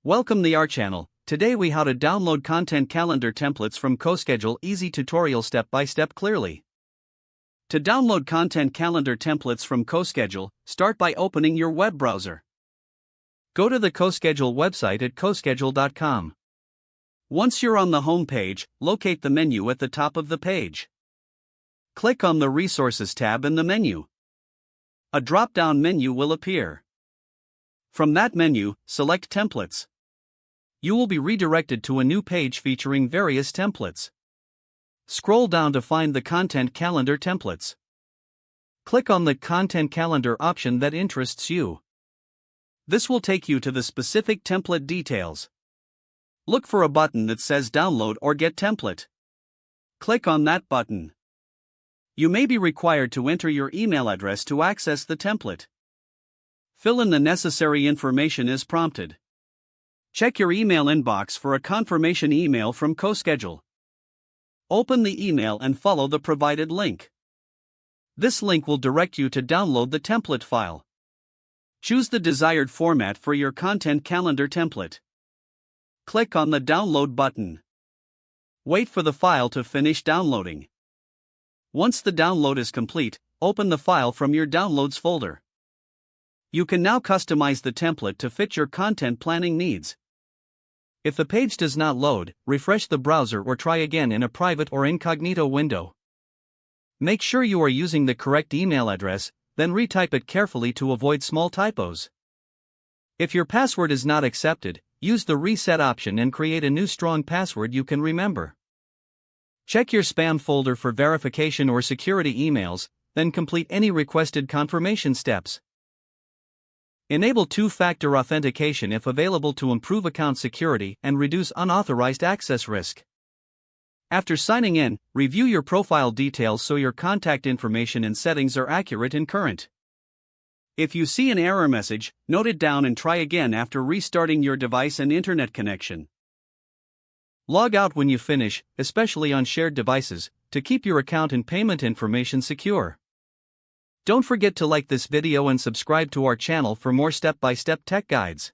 Welcome to our channel. Today we how to download content calendar templates from CoSchedule. Easy tutorial step by step clearly. To download content calendar templates from CoSchedule, start by opening your web browser. Go to the CoSchedule website at coschedule.com. Once you're on the home page, locate the menu at the top of the page. Click on the Resources tab in the menu. A drop-down menu will appear. From that menu, select Templates. You will be redirected to a new page featuring various templates. Scroll down to find the Content Calendar templates. Click on the Content Calendar option that interests you. This will take you to the specific template details. Look for a button that says Download or Get Template. Click on that button. You may be required to enter your email address to access the template. Fill in the necessary information as prompted. Check your email inbox for a confirmation email from CoSchedule. Open the email and follow the provided link. This link will direct you to download the template file. Choose the desired format for your content calendar template. Click on the Download button. Wait for the file to finish downloading. Once the download is complete, open the file from your Downloads folder. You can now customize the template to fit your content planning needs. If the page does not load, refresh the browser or try again in a private or incognito window. Make sure you are using the correct email address, then retype it carefully to avoid small typos. If your password is not accepted, use the reset option and create a new strong password you can remember. Check your spam folder for verification or security emails, then complete any requested confirmation steps. Enable two-factor authentication if available to improve account security and reduce unauthorized access risk. After signing in, review your profile details so your contact information and settings are accurate and current. If you see an error message, note it down and try again after restarting your device and internet connection. Log out when you finish, especially on shared devices, to keep your account and payment information secure. Don't forget to like this video and subscribe to our channel for more step-by-step tech guides.